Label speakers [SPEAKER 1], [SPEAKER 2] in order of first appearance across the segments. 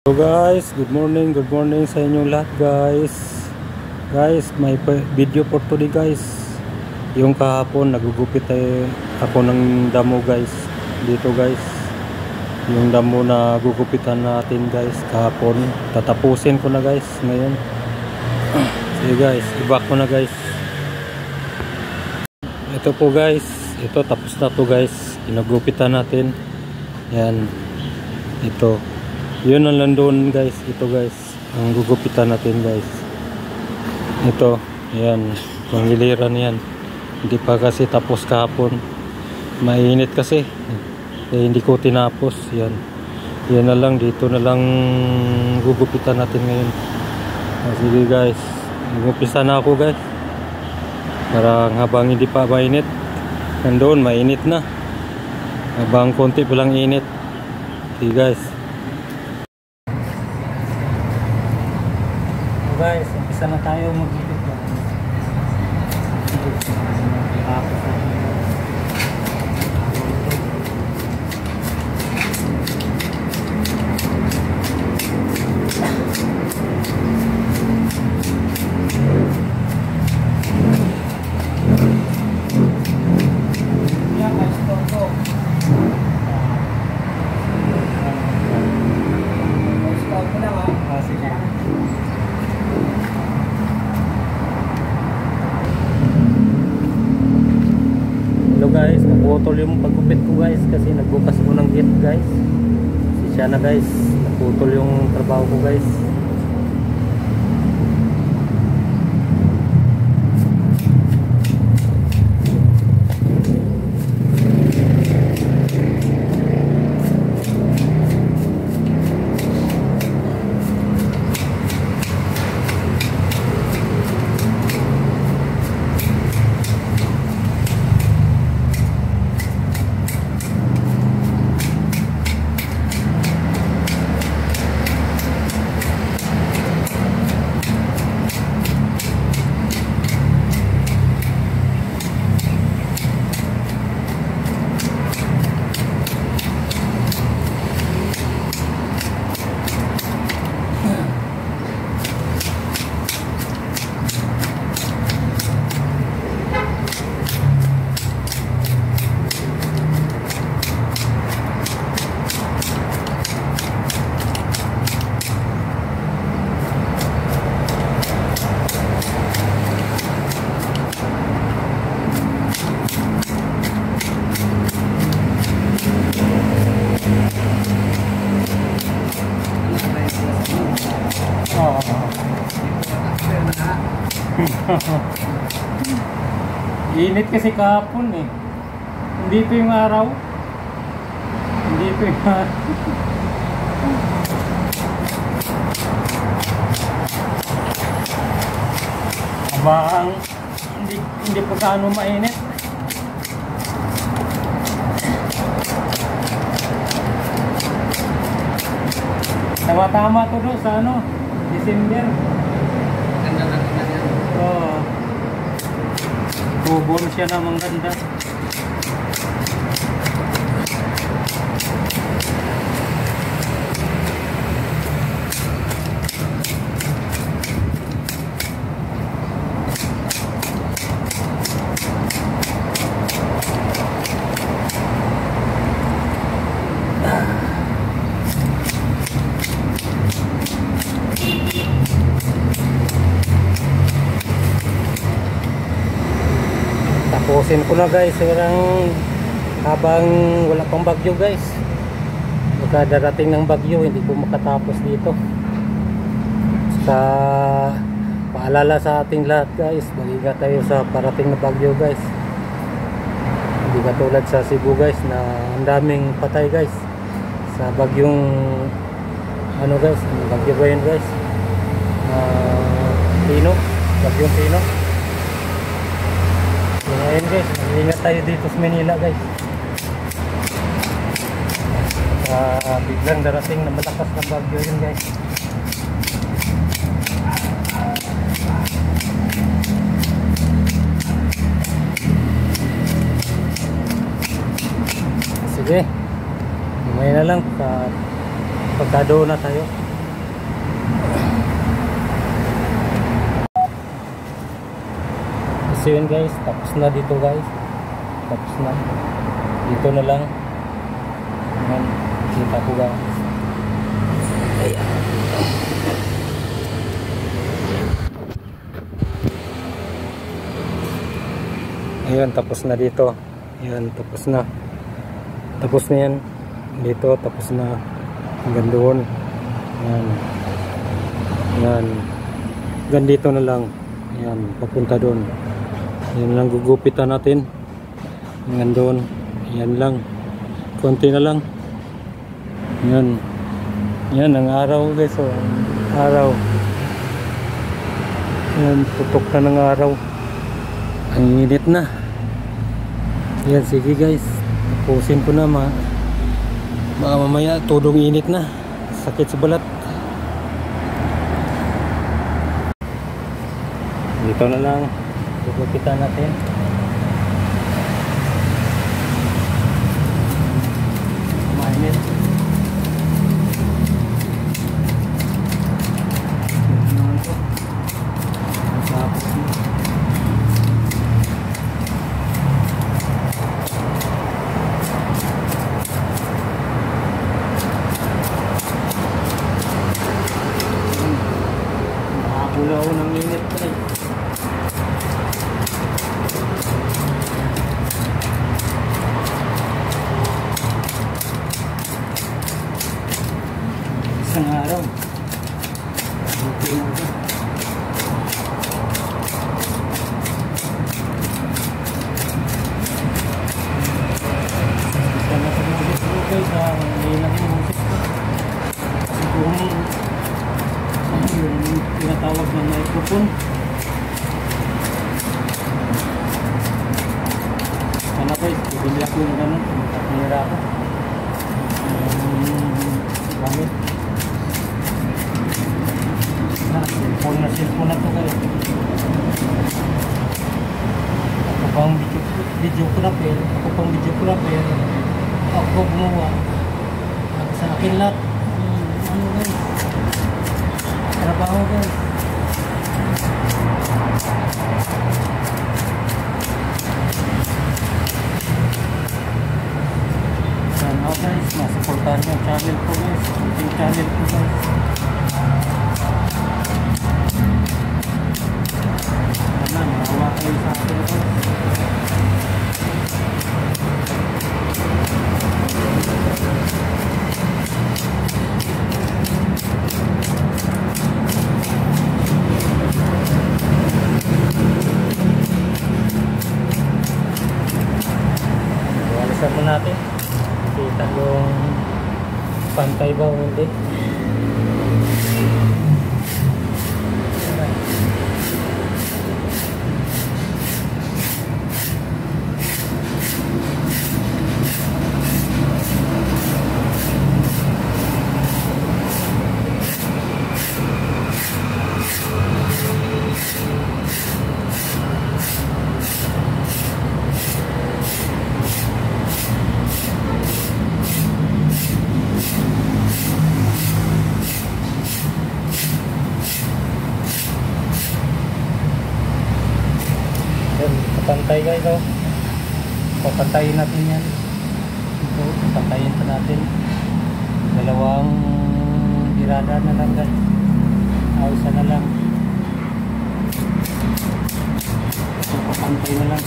[SPEAKER 1] So guys, good morning sa inyong lahat guys. Guys, may video for today guys. Yung kahapon nagugupit ako ng damo guys. Dito guys. Yung damo na gugupitan natin guys kahapon. Tatapusin ko na guys ngayon. Sige guys, ibak ko na guys. Ito po guys. Ito tapos na to guys. Ginagupitan natin. Yan. Ito. Yun ang landon guys, ito guys ang gugupitan natin guys. Ito, ayan, panggiliran yan. Hindi pa kasi tapos kahapon, mainit kasi hindi ko tinapos. Yan, yan na lang, dito na lang gugupitan natin ngayon. Sige guys, gugupisa na ako guys, para habang hindi pa mainit. Nandoon mainit na, habang konti pa lang init. Sige guys. Guys, umpisa na tayo mag-gupit guys. Guys, naputol yung paggupit ko guys kasi nagbukas ko ng gate guys. Siya na guys, naputol yung trabaho ko guys. Init kasi kahapon eh. Hindi ito yung araw. Hindi ito yung araw. Abang hindi pa gaano mainit. Tama-tama to do sa ano, December. Ganda na naman yan. Oo. Tubon siya namang ganda. Tapusin ko na guys habang wala pang bagyo guys. Baka darating ng bagyo, hindi ko makatapos dito. Sa paalala sa ating lahat guys, mag-ingat tayo sa parating na bagyo guys. Hindi katulad sa Cebu guys na ang daming patay guys sa bagyong ano guys, bagyo ba yun guys? Pino, bagyong Pino. Ngayon guys, mag-ingat tayo dito sa Manila guys. Biglang darating na malakas na bagyo yun guys. Sige, Mamaya na lang pagkado na tayo. So yun guys, tapos na dito guys. Tapos na. Dito na lang. Ayan, kita ko guys. Ayan. Ayan, tapos na dito. Ayan, tapos na. Tapos na yan. Dito, tapos na. Hanggang doon. Ayan. Ayan. Hanggang dito na lang. Ayan, papunta doon. Ayan lang, gugupitan natin. Hanggang doon. Ayan lang. Konti na lang. Ayan. Ayan, ang araw guys. Oh. Araw. Ayan, tutok na ng araw. Ang init na. Ayan, sige guys. Tapusin ko na mamaya tudong init na. Sakit sa balat. Dito na lang. Gugupitan natin. Mainit. Nakakulaw ng init pa rin. Isang araw. Okay na ito. Sana sa musik ko guys, hindi lang yung musik ko. Kasi kung yung tinatawag ng microphone. Sana guys, bibili ako yung ganun. Nira ako. Gamit. Cellphone na to guys. Ako pang videographer. Ako gumawa. Sa akin lahat. Ano guys? Trabaho guys. Sana guys, masuportahan yung channel ko guys. Yung channel ko guys. Sana maawa kayo sa akin guys. Walisan mo natin. Kita yung pantay ba o hindi. Pantay guys, oh. Papantayin natin yan. Ito, papantayin pa natin. Dalawang irada na lang guys. Isa na lang. Ito, papantay na lang.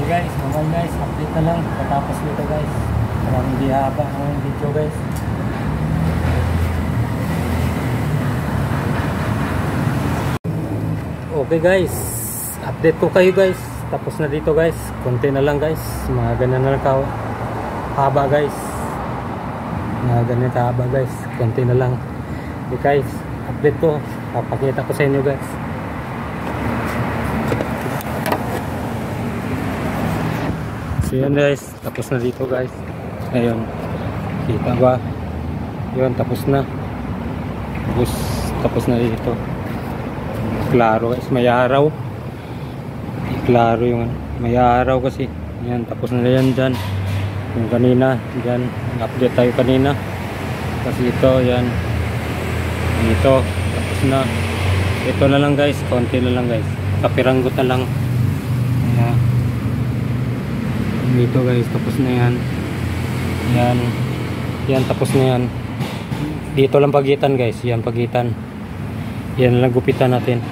[SPEAKER 1] Guys, naman guys, update na lang patapos nito guys. Parang hindi haba ang video guys. Okay guys, update ko kayo guys. Tapos na dito guys, konti na lang guys. Mga ganyan na lang haba guys. Mga ganyan kahaba guys, konti na lang. Okay guys, update ko, papakita ko sa inyo guys. So yun guys, tapos na dito guys. Ayun, kita ba? Yun, tapos na. Tapos na dito. Klaro guys, may araw. Klaro yung may araw kasi. Yan, tapos na yan dyan. Yung kanina, dyan, update tayo kanina. Kasi ito, yan. Ito, tapos na. Ito na lang guys, konti na lang guys. Kapiranggot na lang. Ayan. Dito guys, tapos na yan. Yan. Yan, tapos na yan. Dito lang pagitan guys, yan pagitan. Yan lang gupitan natin.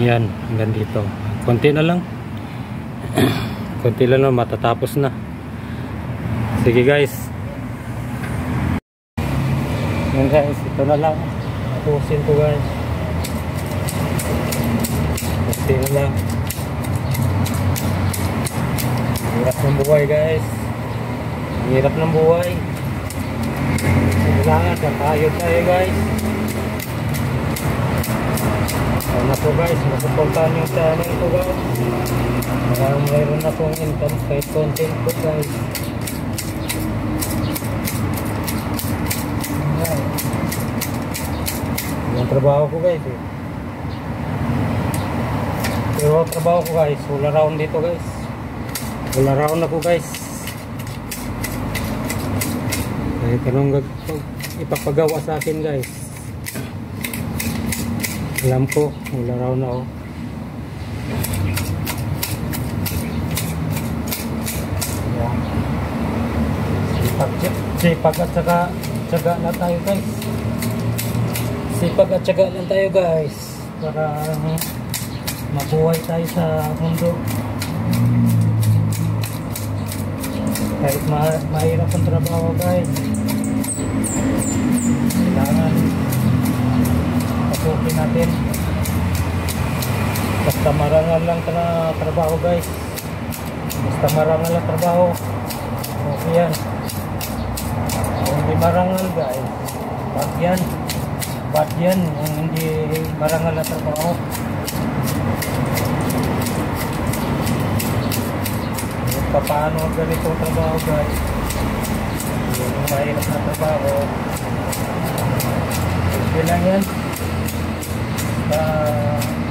[SPEAKER 1] Yan, hanggang dito. Konti na lang. Konti lang matatapos na. Sige guys. Yan guys, ito na lang. Tapusin ko guys. Konti na lang. Hirap ng buhay guys. Hirap ng buhay. Kailangan kakayod tayo guys. Sana po guys, masuportahan yung channel ko guys. Mayroon na pong income kahit content po guys. Yung trabaho ko guys eh. Pero trabaho ko guys, wala round dito guys. Wala round ako guys. Kahit anong ipapagawa sa akin guys, alam ko, wala round ako. Sipag at saka tsaga lang tayo guys. Sipag at tsaga lang tayo guys para mabuhay tayo sa mundo. Kahit mahirap ang trabaho guys, kailangan pasukin natin. Basta marangal lang trabaho guys. Basta marangal lang trabaho, okay yan. Kung hindi marangal guys, bad yan kung hindi marangal na trabaho. Paano ganitong trabaho guys, yung mahirap na trabaho, okay lang yan.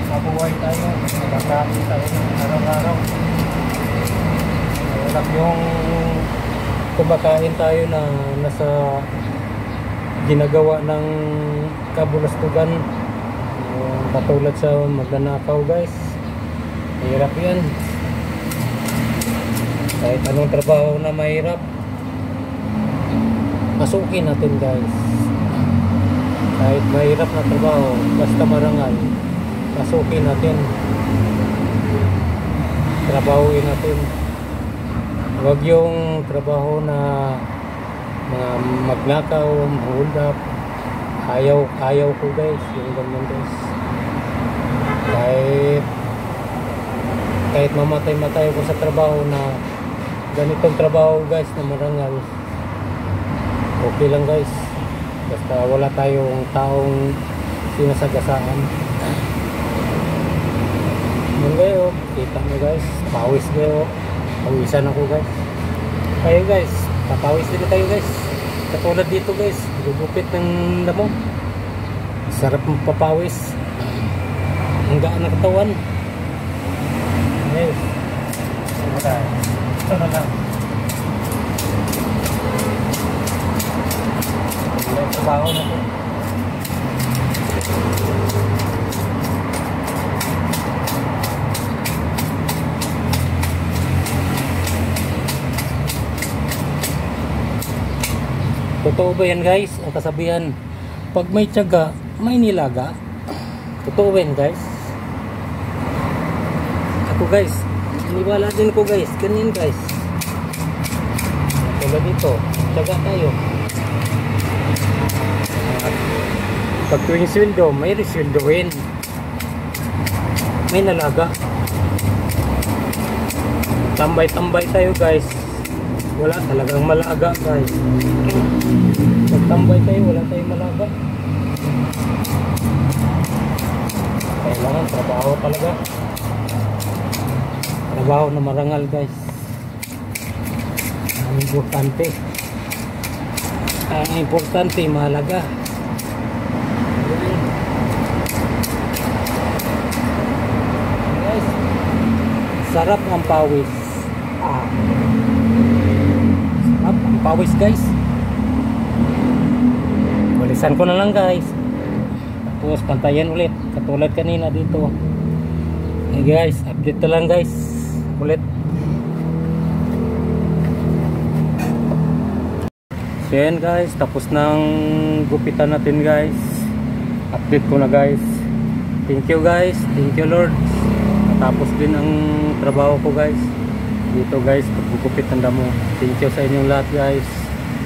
[SPEAKER 1] Mabuhay tayo, makakain tayo ng araw-araw. Hirap yung kumakain tayo na nasa ginagawa ng kabulastugan, katulad sa magnanakaw guys. Hirap yan. Kahit anong trabaho na mahirap, pasukin natin guys. Kahit mahirap na trabaho, basta marangal, pasukin natin. Trabahuin natin. Huwag yung trabaho na magnakaw, hold up. Ayaw ko guys, yung ganyan guys. Kahit mamatay ko sa trabaho na ganitong trabaho guys na marangal, okay lang guys. Basta wala tayong taong sinasagasaan. Yun kayo, kita nyo guys, pawis kayo. Pawisan ako guys. Kayo guys, papawis din tayo guys. Katulad dito guys, gugupit ng damo. Sarap papawis. Ang gaan ng katawan. Yes. Ito na lang. May trabaho na po. Totoo ba yan guys? Ang kasabihan, pag may tiyaga, may nilaga. Totoo ba yan guys? Ako guys, iniwala din ko guys. Ganyan guys. Tulad dito, tiyaga tayo. Pag tuwing sweldo, may resweldohin. May nalaga. Tambay-tambay tayo guys. Wala talagang malaga guys. Pagtambay tayo, wala tayong malaga. Kailangan trabaho talaga. Trabaho na marangal guys. Ang importante. Ang importante, mahalaga. Sarap ang pawis. Sarap ang pawis guys. Walisan ko na lang guys. Tapos pantayan ulit. Katulad kanina dito. Hey guys, update na lang guys. Ulit. So yan guys, tapos nang gupitan natin guys. Update ko na guys. Thank you guys. Thank you Lord. Natapos din ang trabaho ko guys. Dito guys, paggugupit ng damo. Thank you sa inyong lahat guys.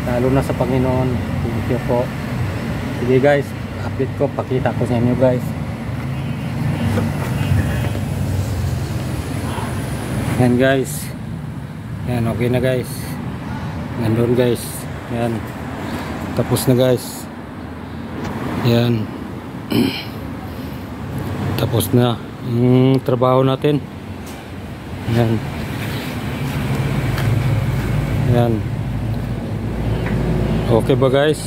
[SPEAKER 1] Lalo na sa Panginoon. Thank you po. Sige guys, update ko. Pakita ko sa inyo guys. Yan guys. Yan, okay na guys. Nandun guys. Yan. Tapos na guys. Yan. Tapos na yung trabaho natin. Yan. Yan. Okay ba guys?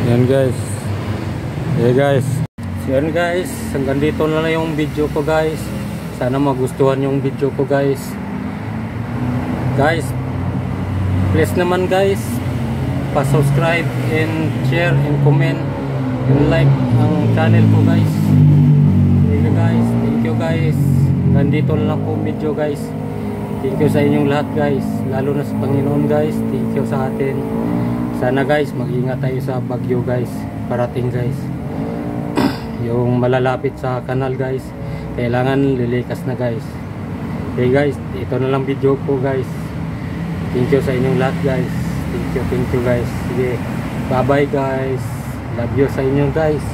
[SPEAKER 1] Yan guys. Okay guys. So yan guys, hanggang dito na lang yung video ko guys. Sana magustuhan yung video ko guys. Guys, please naman guys, pa-subscribe and share and comment and like ang channel ko guys. Thank you guys. Thank you guys. Nandito na lang po video guys. Thank you sa inyong lahat guys. Lalo na sa Panginoon guys. Thank you sa atin. Sana guys, mag-ingat tayo sa bagyo guys. Parating guys. Yung malalapit sa kanal guys. Kailangan lilikas na guys. Okay guys, ito na lang video ko guys. Thank you sa inyong lahat guys. Thank you guys. Sige, bye bye guys. Love you sa inyo guys.